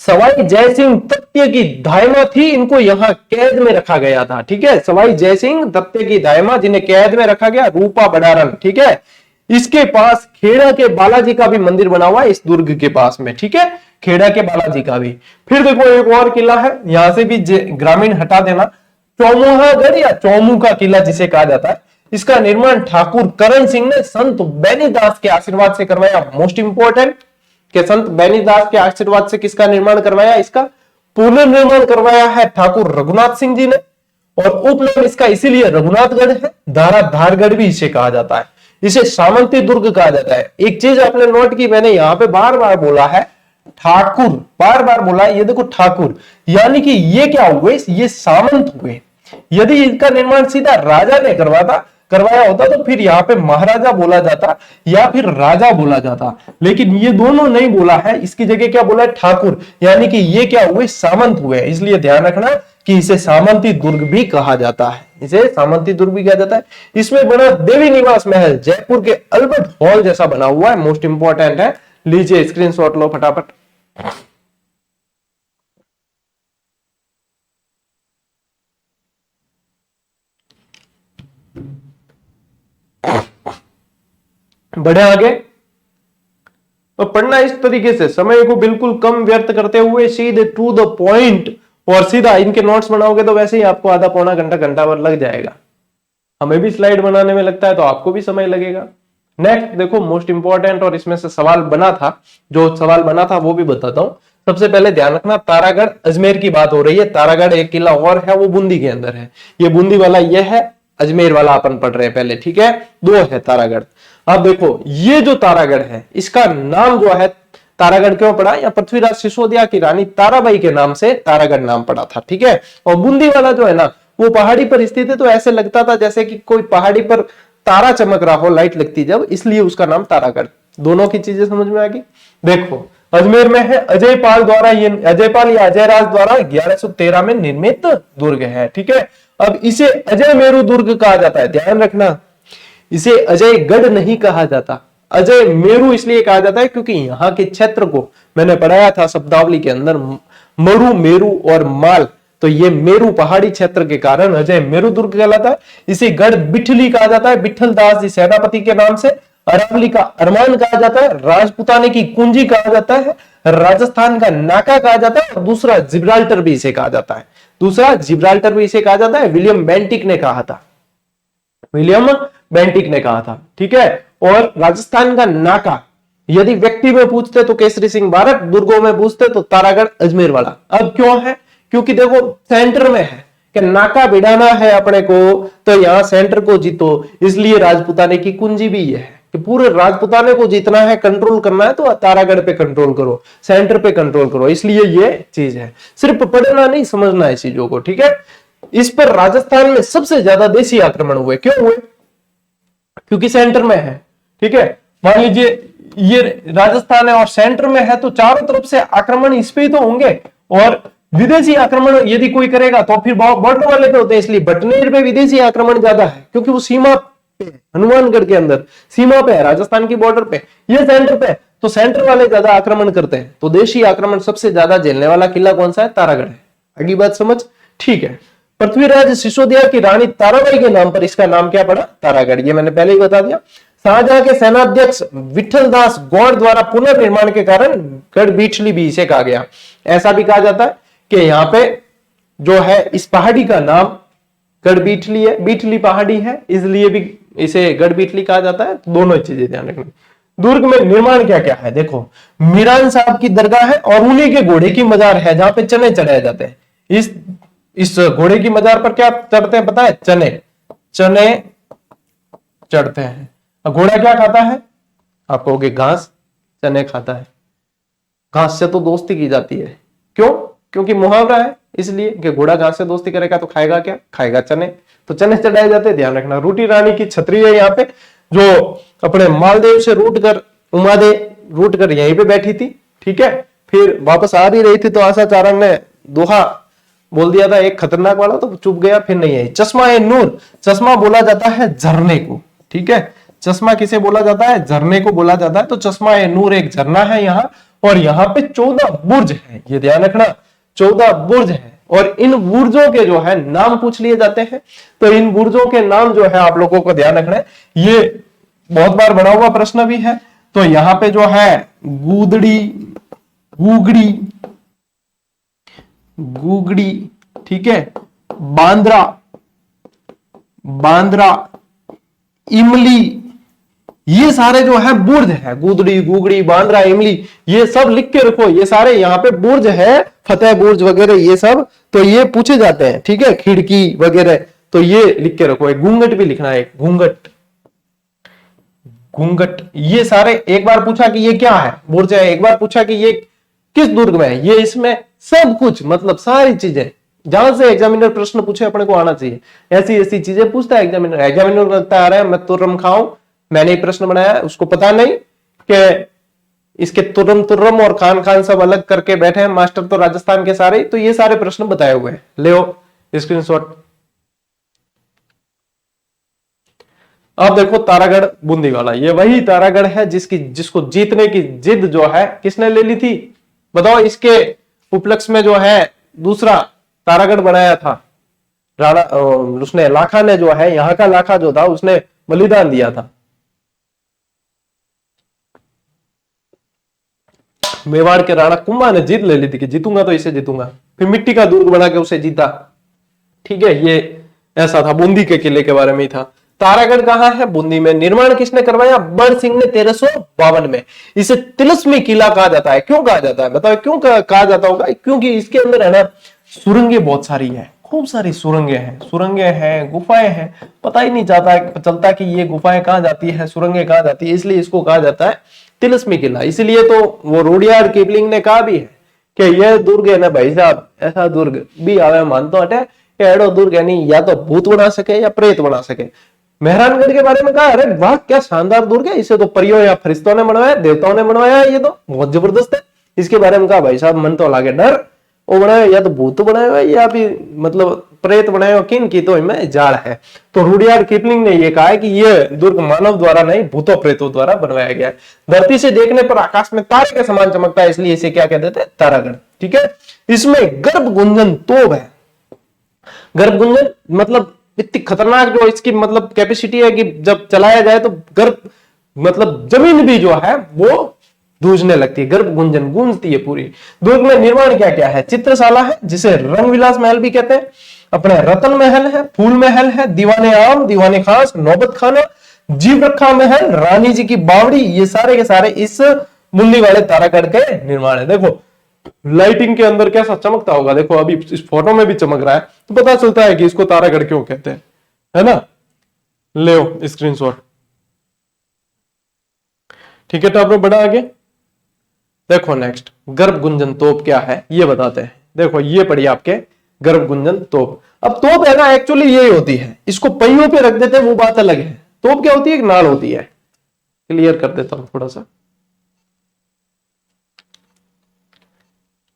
Sawai Jai Singh तत्य की दायमा थी, इनको यहां कैद में रखा गया था। ठीक है, सवाई जयसिंह तत्य की दायमा जिन्हें कैद में रखा गया, रूपा बडारन। ठीक है, इसके पास खेड़ा के बालाजी का भी मंदिर बना हुआ है इस दुर्ग के पास में। ठीक है, खेड़ा के बालाजी का भी। फिर देखो एक और किला है, यहां से भी ग्रामीण हटा देना, चौमुहागढ़ या चौमू का किला जिसे कहा जाता है। इसका निर्माण ठाकुर करण सिंह ने संत बेनीदास के आशीर्वाद से करवाया। मोस्ट इंपोर्टेंट कि संत बेनीदास के आशीर्वाद से किसका निर्माण करवाया? इसका पुनर्निर्माण करवाया है ठाकुर रघुनाथ सिंह जी ने। और उपनाम इसका इसीलिए रघुनाथगढ़ है। धारगढ़ भी इसे कहा जाता है, इसे सामंती दुर्ग कहा जाता है। एक चीज आपने नोट की, मैंने यहां पे बार बार बोला है ठाकुर, बार बार बोला है। ये देखो ठाकुर, यानी कि ये क्या हुए? ये सामंत हुए। यदि इनका निर्माण सीधा राजा ने करवाया होता तो फिर यहाँ पे महाराजा बोला जाता या फिर राजा बोला जाता, लेकिन ये दोनों नहीं बोला है। इसकी जगह क्या बोला है? ठाकुर, यानी कि ये क्या हुए? सामंत हुए। इसलिए ध्यान रखना कि इसे सामंती दुर्ग भी कहा जाता है, इसे सामंती दुर्ग भी कहा जाता है। इसमें बना देवी निवास महल, जयपुर के अल्बर्ट हॉल जैसा बना हुआ है। मोस्ट इंपॉर्टेंट है, लीजिए स्क्रीनशॉट लो फटाफट। बढ़े आगे। तो पढ़ना इस तरीके से, समय को बिल्कुल कम व्यर्थ करते हुए सीधे टू द पॉइंट, और सीधा इनके नोट्स बनाओगे तो वैसे ही आपको आधा पौना घंटा भर लग जाएगा। हमें भी स्लाइड बनाने में लगता है तो आपको भी समय लगेगा। नेक्स्ट देखो मोस्ट इंपॉर्टेंट, और इसमें से सवाल बना था, जो सवाल बना था वो भी बताता हूं। सबसे पहले ध्यान रखना, तारागढ़ अजमेर की बात हो रही है। तारागढ़ एक किला और है, वो बूंदी के अंदर है। ये बूंदी वाला ये है, अजमेर वाला अपन पढ़ रहे हैं पहले। ठीक है, दो है तारागढ़। अब देखो ये जो तारागढ़ है, इसका नाम जो है तारागढ़ क्यों पड़ा? या पृथ्वीराज सिसोदिया की रानी ताराबाई के नाम से तारागढ़ नाम पड़ा था। ठीक है, और बूंदी वाला जो है ना, वो पहाड़ी पर स्थित है, तो ऐसे लगता था जैसे कि कोई पहाड़ी पर तारा चमक रहा हो, लाइट लगती जब, इसलिए उसका नाम तारागढ़। दोनों की चीजें समझ में आ गई। देखो अजमेर में है, अजयपाल द्वारा, ये अजयपाल या अजयराज द्वारा 1113 में निर्मित दुर्ग है। ठीक है, अब इसे अजय मेरू दुर्ग कहा जाता है। ध्यान रखना, इसे अजय गढ़ नहीं कहा जाता, अजय मेरू इसलिए कहा जाता है क्योंकि यहाँ के क्षेत्र को मैंने पढ़ाया था शब्दावली के अंदर, मरु, मेरू और माल, तो ये मेरू पहाड़ी क्षेत्र के कारण अजय मेरू दुर्ग कहलाता है। इसे गढ़ बिठली कहा जाता है, विठल दास जी सेनापति के नाम से। अरावली का अरमान कहा जाता है, राजपुताने की कुंजी कहा जाता है, राजस्थान का नाका कहा जाता है, और दूसरा जिब्राल्टर भी इसे कहा जाता है। दूसरा जिब्राल्टर भी इसे कहा जाता है, विलियम बेंटिक ने कहा था, विलियम बेंटिक ने कहा था। ठीक है, और राजस्थान का नाका यदि व्यक्ति में पूछते तो केसरी सिंह भारत, दुर्गों में पूछते तो तारागढ़ अजमेर वाला। अब क्यों है? क्योंकि देखो सेंटर में है कि नाका भिड़ाना है अपने को, तो यहां सेंटर को जीतो, इसलिए राजपुताने की कुंजी भी ये है कि पूरे राजपुताने को जीतना है, कंट्रोल करना है, तो तारागढ़ पे कंट्रोल करो, सेंटर पे कंट्रोल करो। इसलिए ये चीज है, सिर्फ पढ़ना नहीं समझना है चीजों को। ठीक है, इस पर राजस्थान में सबसे ज्यादा देशी आक्रमण हुए। क्यों हुए? क्योंकि सेंटर में है। ठीक है, मान लीजिए ये राजस्थान है और सेंटर में है, तो चारों तरफ से आक्रमण इस पे ही तो होंगे, और विदेशी आक्रमण यदि कोई करेगा तो फिर बॉर्डर वाले पे होते हैं, इसलिए बटनेर पे विदेशी आक्रमण ज्यादा है क्योंकि वो सीमा पे, हनुमानगढ़ के अंदर सीमा पे है, राजस्थान की बॉर्डर पे, ये सेंटर पे, तो सेंटर वाले ज्यादा आक्रमण करते हैं। तो देशी आक्रमण सबसे ज्यादा झेलने वाला किला कौन सा है? तारागढ़ है। अगली बात समझ? ठीक है, पृथ्वीराज सिसोदिया की रानी ताराबाई के नाम पर इसका नाम क्या पड़ा? तारागढ़। ये मैंने पहले ही बता दिया। शाहजहां के सेनाध्यक्ष विठल दास गौड़ द्वारा पुनर्निर्माण के कारण गढ़ बीठली भी इसे कहा गया। ऐसा भी कहा जाता है कि यहाँ पे जो है इस पहाड़ी का नाम गढ़ बीठली है, बीठली पहाड़ी है, इसलिए भी इसे गढ़ बीठली कहा जाता है। दोनों चीजें ध्यान रखनी। दुर्ग में निर्माण क्या क्या है? देखो मीरान साहब की दरगाह है और उन्हीं के घोड़े की मजार है जहां पे चने चढ़ाए जाते हैं। इस इस घोड़े की मजार पर क्या चढ़ते हैं पता है? चने, चने चढ़ते हैं। घोड़ा क्या खाता है? आप कहोगे घास, चने खाता है। घास से तो दोस्ती की जाती है, क्यों? क्योंकि मुहावरा है, इसलिए कि घोड़ा घास से दोस्ती करेगा तो खाएगा क्या? खाएगा चने। तो चने चढ़ाए जाते हैं, ध्यान रखना। रूटी रानी की छतरी है यहाँ पे, जो अपने मालदेव से रूट कर, उमादे रूट कर यहीं पे बैठी थी, ठीक है। फिर वापस आ भी रही थी तो आशा चारण ने दोहा बोल दिया था एक खतरनाक वाला, तो चुप गया, फिर नहीं आई। चश्मा ए नूर, चश्मा बोला जाता है झरने को, ठीक है। चश्मा किसे बोला जाता है? झरने को बोला जाता है। तो चश्मा ए नूर एक झरना है यहाँ, और यहाँ पे 14 बुर्ज है, ये ध्यान रखना, 14 बुर्ज है। और इन बुर्जों के जो है नाम पूछ लिए जाते हैं। तो इन बुर्जों के नाम जो है आप लोगों को ध्यान रखना है, ये बहुत बार बना हुआ प्रश्न भी है। तो यहाँ पे जो है गूदड़ी, गुगड़ी, गुगड़ी, ठीक है, बांद्रा, बांद्रा, इमली, ये सारे जो है बुर्ज है। गुदड़ी, गुगड़ी, बांद्रा, इमली, ये सब लिख के रखो, ये सारे यहाँ पे बुर्ज है, फतेह बुर्ज वगैरह ये सब, तो ये पूछे जाते हैं, ठीक है। खिड़की वगैरह, तो ये लिख के रखो। एक घूंघट भी लिखना है, घूंघट, घूंघट, ये सारे एक बार पूछा कि ये क्या है, बुर्ज है, एक बार पूछा कि ये किस दुर्ग में है, ये इसमें सब कुछ, मतलब सारी चीजें, जहां से एग्जामिनर प्रश्न पूछे अपने को आना चाहिए, ऐसी ऐसी चीजें पूछता है एग्जामिनर। एग्जामिनर लगता है, अरे मैं तुर्रम खाऊं, मैंने प्रश्न बनाया, उसको पता नहीं कि इसके तुर्रम तुर्रम और खान खान सब अलग करके बैठे हैं मास्टर तो राजस्थान के सारे, तो ये सारे प्रश्न बताए हुए हैं। ले स्क्रीनशॉट। अब देखो तारागढ़ बूंदी वाला, ये वही तारागढ़ है जिसको जीतने की जिद जो है किसने ले ली थी? बताओ। इसके उपलक्ष्य में जो है दूसरा तारागढ़ बनाया था राणा, उसने लाखा ने जो है, यहाँ का लाखा जो था उसने बलिदान दिया था। मेवाड़ के राणा कुंभा ने जीत ले ली थी कि जीतूंगा तो इसे जीतूंगा, फिर मिट्टी का दुर्ग बना के उसे जीता, ठीक है। ये ऐसा था, बूंदी के किले के बारे में ही था। तारागढ़ कहाँ है? बूंदी में। निर्माण किसने करवाया? बड़ सिंह ने 1352 में। इसे तिलस्मी किला कहा जाता है। क्यों कहा जाता है बताओ? क्यों कहा जाता होगा? क्योंकि इसके अंदर है ना सुरंगें बहुत सारी है, खूब सारी सुरंगें हैं, सुरंगें हैं, गुफाएं हैं, पता ही नहीं चलता कि ये गुफाएं कहाँ जाती है, सुरंगें कहाँ जाती है, इसलिए इसको कहा जाता है तिलस्मी किला। इसलिए तो वो रुडयार्ड किपलिंग ने कहा भी है कि यह दुर्ग है ना भाई साहब, ऐसा दुर्ग भी आवे मानतो हटे एड़ो दुर्ग है नहीं, या तो भूत बना सके या प्रेत बना सके। मेहरानगढ़ के बारे में कहा, अरे वाह क्या शानदार दुर्ग है, इसे तो परियों या फरिश्तों ने बनवाया, देवताओं ने बनवाया है, ये तो बहुत जबरदस्त है। इसके बारे में कहा भाई साहब मन तो लागे डर, वो बनाया या तो भूत बनाया हुआ या फिर मतलब प्रेत बनाया हुआ, किन की तो इनमें जाड़ है। तो रुडयार्ड किपलिंग ने यह कहा है कि यह दुर्ग मानव द्वारा नहीं भूतों प्रेतों द्वारा बनवाया गया है। धरती से देखने पर आकाश में तारे के समान चमकता है, इसलिए इसे क्या कहते हैं? तारागढ़, ठीक है। इसमें गर्भ गुंजन तोप है। गर्भ गुंजन मतलब इतनी खतरनाक जो इसकी मतलब कैपेसिटी है कि जब चलाया जाए तो गर्भ मतलब जमीन भी जो है वो गूंजने लगती है, गर्भ गुंजन गूंजती है पूरी। दुर्ग में निर्माण क्या क्या है? चित्रशाला है जिसे रंग विलास महल भी कहते हैं, अपने रतन महल है, फूल महल है, दीवाने आम, दीवाने खास, नौबत खाना, जीव रखा महल, रानी जी की बावड़ी, ये सारे के सारे इस बूंदी वाले तारागढ़ के निर्माण है। देखो लाइटिंग के अंदर कैसा चमकता होगा, देखो अभी इस फोटो में भी चमक रहा है, तो पता चलता है कि इसको तारागढ़ क्यों कहते हैं, है ना। ले स्क्रीनशॉट, ठीक है। तो आपने बढ़ा आगे देखो। नेक्स्ट गर्भ गुंजन तोप क्या है ये बताते हैं। देखो ये पड़ी आपके गर्भ गुंजन तोप। अब तोप है ना एक्चुअली यही होती है, इसको पहियों पे रख देते हैं वो बात अलग है। तोप क्या होती है? एक नाल होती है। क्लियर कर देता हूं थोड़ा सा।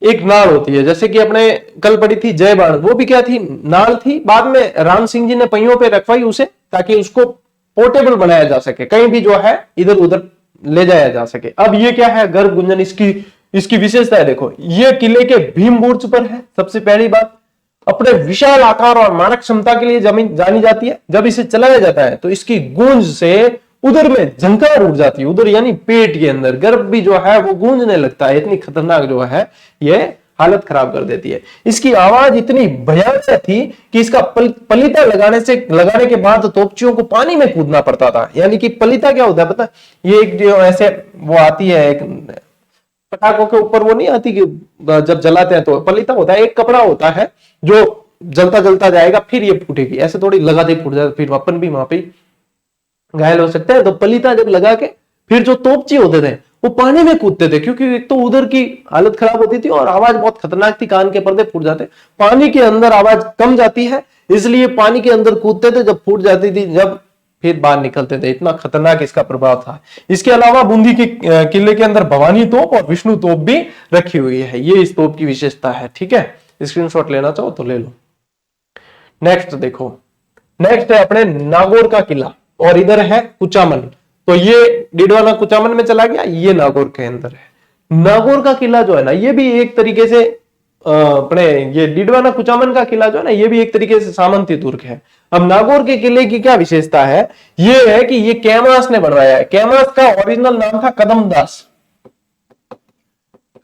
एक नाल होती है, जैसे कि अपने कल पड़ी थी जय बाण, वो भी क्या थी? नाल थी। बाद में राम सिंह जी ने पहियों पे रखवाई उसे, ताकि उसको पोर्टेबल बनाया जा सके, कहीं भी जो है इधर उधर ले जाया जा सके। अब ये क्या है? गर्भ गुंजन, इसकी विशेषता है। देखो ये किले के भीम बुर्ज पर है। सबसे पहली बात, अपने विशाल आकार और मारक क्षमता के लिए जानी जाती है। जब इसे चलाया जाता है तो इसकी गूंज से उधर में झंकार उठ जाती है, उधर यानी पेट के अंदर गर्भ भी जो है वो गूंजने लगता है। इतनी खतरनाक जो है ये हालत खराब कर देती है। इसकी आवाज इतनी भयानक थी कि इसका पलीता लगाने के बाद तोपचियों को पानी में कूदना पड़ता था। यानी कि पलीता क्या होता है पता? ये एक जो ऐसे वो आती है, एक पटाखों के ऊपर वो नहीं आती कि जब जलाते हैं तो पलीता होता है, एक कपड़ा होता है जो जलता जलता जाएगा, फिर ये फूटेगी, ऐसे थोड़ी लगाते ही फूट जाए, फिर अपन भी वहां पे घायल हो सकते हैं। तो पलीता जब लगा के फिर जो तोपची होते थे वो पानी में कूदते थे, क्योंकि एक तो उधर की हालत खराब होती थी और आवाज बहुत खतरनाक थी, कान के पर्दे फूट जाते। पानी के अंदर आवाज कम जाती है, इसलिए पानी के अंदर कूदते थे, जब फूट जाती थी जब फिर बाहर निकलते थे। इतना खतरनाक इसका प्रभाव था। इसके अलावा बूंदी के किले के अंदर भवानी तोप और विष्णु तोप भी रखी हुई है, ये इस तोप की विशेषता है। ठीक है, स्क्रीनशॉट लेना चाहो तो ले लो। नेक्स्ट देखो, नेक्स्ट है अपने नागौर का किला और इधर है कुचामन। तो ये डिडवाना कुचामन में चला गया, ये नागौर के अंदर है। नागौर का किला जो है ना, ये भी एक तरीके से अपने ये डिडवाना कुचामन का किला जो है ना, ये भी एक तरीके से सामंती दुर्ग है। अब नागौर के किले की क्या विशेषता है, ये है कि ये कैमास ने बनवाया है। कैमास का ओरिजिनल नाम था कदमदास।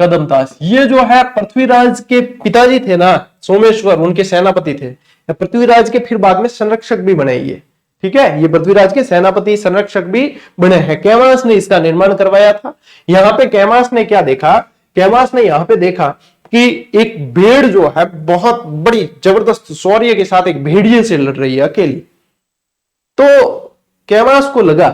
कदमदास ये जो है पृथ्वीराज के पिताजी थे ना, सोमेश्वर, उनके सेनापति थे। पृथ्वीराज के फिर बाद में संरक्षक भी बने ये। ठीक है, ये पृथ्वीराज के सेनापति संरक्षक भी बने हैं। कैमास ने इसका निर्माण करवाया था। यहां पे कैमास ने क्या देखा, कैमास ने यहां पे देखा कि एक भेड़ जो है बहुत बड़ी जबरदस्त शौर्य के साथ एक भेड़िए से लड़ रही है अकेली। तो कैमास को लगा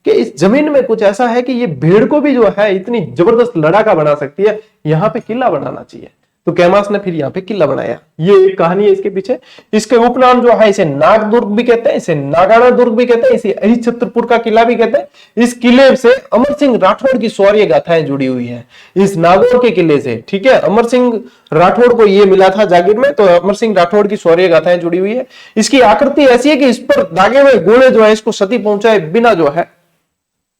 कि इस जमीन में कुछ ऐसा है कि ये भेड़ को भी जो है इतनी जबरदस्त लड़ाका बना सकती है, यहां पे किला बनाना चाहिए। तो कैमास ने फिर यहाँ पे किला बनाया। ये एक कहानी है इसके पीछे। इसके उपनाम जो है, इसे नाग दुर्ग भी कहते हैं, इसे नागाना दुर्ग भी कहते हैं, इसे अहिछत्रपुर का किला भी कहते हैं। इस किले से अमर सिंह राठौड़ की शौर्य गाथाएं जुड़ी हुई है इस नागौर के किले से। ठीक है, अमर सिंह राठौड़ को ये मिला था जागीर में, तो अमर सिंह राठौड़ की शौर्य गाथाएं जुड़ी हुई है। इसकी आकृति ऐसी है कि इस पर दागे हुए गोले जो है इसको क्षति पहुंचाए बिना जो है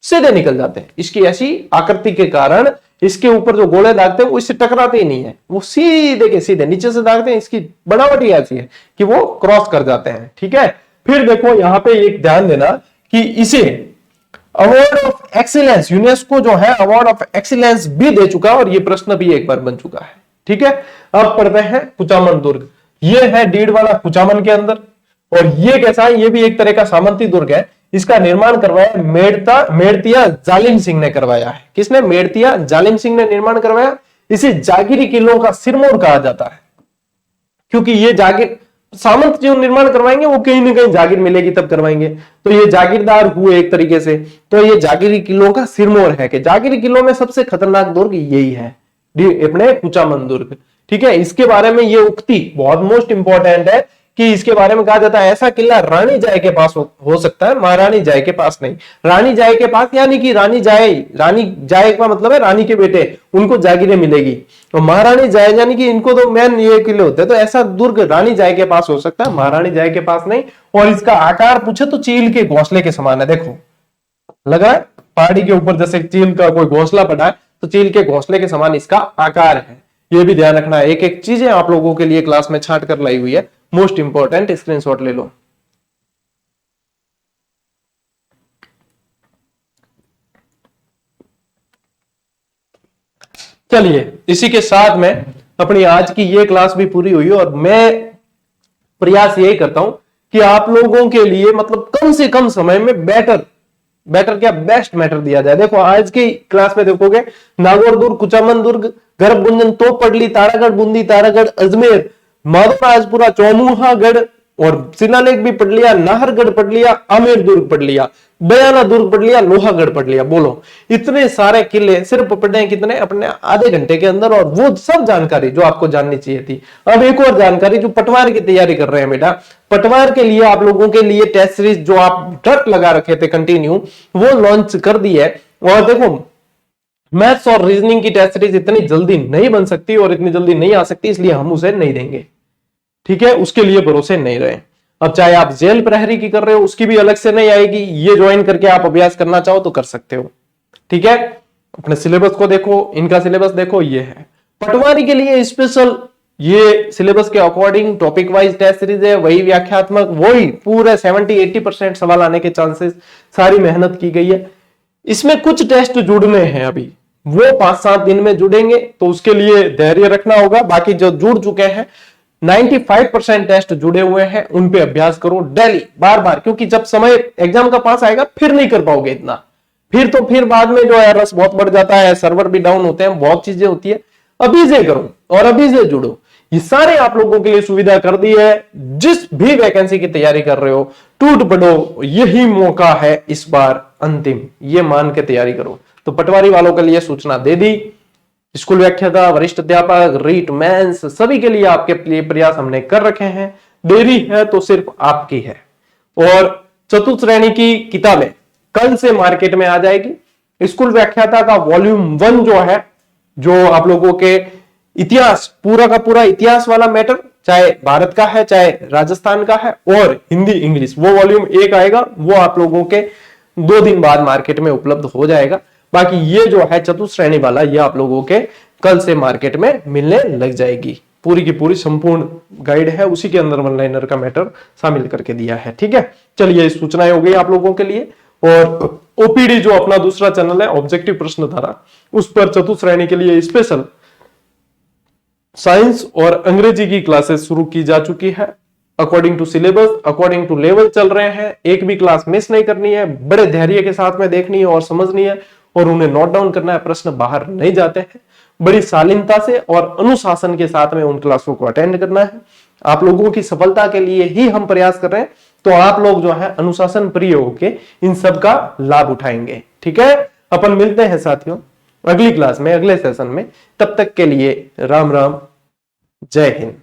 सीधे निकल जाते हैं। इसकी ऐसी आकृति के कारण इसके ऊपर जो गोले दागते हैं वो इससे टकराते ही नहीं है, वो सीधे के सीधे नीचे से दागते हैं। इसकी बनावट ही ऐसी है कि वो क्रॉस कर जाते हैं। ठीक है, फिर देखो यहां पे एक ध्यान देना कि इसे अवार्ड ऑफ एक्सीलेंस, यूनेस्को जो है अवार्ड ऑफ एक्सीलेंस भी दे चुका है और ये प्रश्न भी एक बार बन चुका है। ठीक है, अब पढ़ते हैं कुचामन दुर्ग। ये है डीडवाना कुचामन के अंदर, और ये कैसा है, ये भी एक तरह का सामंती दुर्ग है। इसका निर्माण करवाया मेड़तिया जालिम सिंह ने करवाया है। किसने? मेड़तिया जालिम सिंह ने निर्माण करवाया। इसे जागीरी किलों का सिरमौर कहा जाता है, क्योंकि ये जागीर सामंत जो निर्माण करवाएंगे वो कहीं ना कहीं जागीर मिलेगी तब करवाएंगे, तो ये जागीरदार हुए एक तरीके से। तो ये जागीरी किलों का सिरमौर है कि जागीरी किलों में सबसे खतरनाक दुर्ग यही है, अपने कुचामन दुर्ग। ठीक है, इसके बारे में ये उक्ति बहुत मोस्ट इंपॉर्टेंट है कि इसके बारे में कहा जाता है ऐसा किला रानी जाय के पास हो सकता है, महारानी जाय के पास नहीं। रानी जाय के पास यानी कि रानी जाय का मतलब है रानी के बेटे, उनको जागीरें मिलेगी। और महारानी जाय यानी कि इनको तो मेन ये किले होते हैं। तो ऐसा दुर्ग रानी जाय के पास हो सकता है, महारानी जाय के पास नहीं। और इसका आकार पूछे तो चील के घोंसले के समान है। देखो लग रहा है पहाड़ी के ऊपर जैसे चील का कोई घोंसला पड़ा है, तो चील के घोंसले के समान इसका आकार है। ये भी ध्यान रखना है, एक एक चीजें आप लोगों के लिए क्लास में छांट कर लाई हुई है, मोस्ट इंपॉर्टेंट, स्क्रीनशॉट ले लो। चलिए इसी के साथ में अपनी आज की ये क्लास भी पूरी हुई और मैं प्रयास यही करता हूं कि आप लोगों के लिए मतलब कम से कम समय में बेटर क्या बेस्ट मैटर दिया जाए। देखो आज की क्लास में देखोगे नागौर दुर्ग, कुचामन दुर्ग, गर्भगुंजन तोप पढ़ ली, तारागढ़ बूंदी, तारागढ़ अजमेर, माधवराजपुरा, चौमुहागढ़ और शिलालेख भी पढ़ लिया, नाहरगढ़ पढ़ लिया, आमेर दुर्ग पढ़ लिया, बयाना दुर्ग पढ़ लिया, लोहागढ़ पढ़ लिया। बोलो इतने सारे किले सिर्फ पढ़े कितने? अपने आधे घंटे के अंदर, और वो सब जानकारी जो आपको जाननी चाहिए थी। अब एक और जानकारी जो पटवार की तैयारी कर रहे हैं बेटा, पटवार के लिए आप लोगों के लिए टेस्ट सीरीज जो आप ड्रट लगा रखे थे कंटिन्यू, वो लॉन्च कर दी है। और देखो मैथ्स और रीजनिंग की टेस्ट सीरीज इतनी जल्दी नहीं बन सकती और इतनी जल्दी नहीं आ सकती, इसलिए हम उसे नहीं देंगे। ठीक है, उसके लिए भरोसे नहीं रहे। अब चाहे आप जेल प्रहरी की कर रहे हो उसकी भी अलग से नहीं आएगी, ये ज्वाइन करके आप अभ्यास करना चाहो तो कर सकते हो। ठीक है, अपने सिलेबस को देखो, इनका सिलेबस देखो, ये है पटवारी के लिए स्पेशल। ये सिलेबस के according topic wise test series है, वही व्याख्यात्मक, वही पूरे 70-80% सवाल आने के चांसेस, सारी मेहनत की गई है। इसमें कुछ टेस्ट जुड़ने हैं, अभी वो 5-7 दिन में जुड़ेंगे, तो उसके लिए धैर्य रखना होगा। बाकी जो जुड़ चुके हैं 95% टेस्ट जुड़े हुए हैं, उन पे अभ्यास करो डेली बार बार, क्योंकि जब समय एग्जाम का पास आएगा फिर नहीं कर पाओगे इतना, फिर बाद में जो है रस बहुत बढ़ जाता है, सर्वर भी डाउन होते हैं, बहुत चीजें होती है। अभी से करो और अभी से जुड़ो। ये सारे आप लोगों के लिए सुविधा कर दी है। जिस भी वैकेंसी की तैयारी कर रहे हो, टूट पड़ो, यही मौका है इस बार अंतिम, ये मान के तैयारी करो। तो पटवारी वालों के लिए सूचना दे दी, स्कूल व्याख्याता, वरिष्ठ अध्यापक, रीट, मेंस, सभी के लिए आपके लिए प्रयास हमने कर रखे हैं। देरी है तो सिर्फ आपकी है। और चतुर्थ श्रेणी की किताबें कल से मार्केट में आ जाएगी। स्कूल व्याख्याता का वॉल्यूम 1 जो है, जो आप लोगों के इतिहास, पूरा का पूरा इतिहास वाला मैटर, चाहे भारत का है चाहे राजस्थान का है, और हिंदी इंग्लिश, वो वॉल्यूम 1 आएगा, वो आप लोगों के 2 दिन बाद मार्केट में उपलब्ध हो जाएगा। बाकी ये जो है चतुर्थ श्रेणी वाला, ये आप लोगों के कल से मार्केट में मिलने लग जाएगी। पूरी की पूरी संपूर्ण गाइड है, उसी के अंदर वन लाइनर का मैटर शामिल करके दिया है। ठीक है, चलिए सूचनाएं हो गई आप लोगों के लिए। और ओपीडी जो अपना दूसरा चैनल है, ऑब्जेक्टिव प्रश्न धारा, उस पर चतुर्थ श्रेणी के लिए स्पेशल साइंस और अंग्रेजी की क्लासेस शुरू की जा चुकी है। According to syllabus, according to level चल रहे हैं। एक भी क्लास मिस नहीं करनी है, बड़े धैर्य के साथ में देखनी है और समझनी है, और उन्हें नोट डाउन करना है। प्रश्न बाहर नहीं जाते हैं। बड़ी शालीनता से और अनुशासन के साथ में उन क्लासों को अटेंड करना है। आप लोगों की सफलता के लिए ही हम प्रयास कर रहे हैं, तो आप लोग जो है अनुशासन प्रिय होके इन सब का लाभ उठाएंगे। ठीक है, अपन मिलते हैं साथियों अगली क्लास में, अगले सेशन में। तब तक के लिए राम राम, जय हिंद।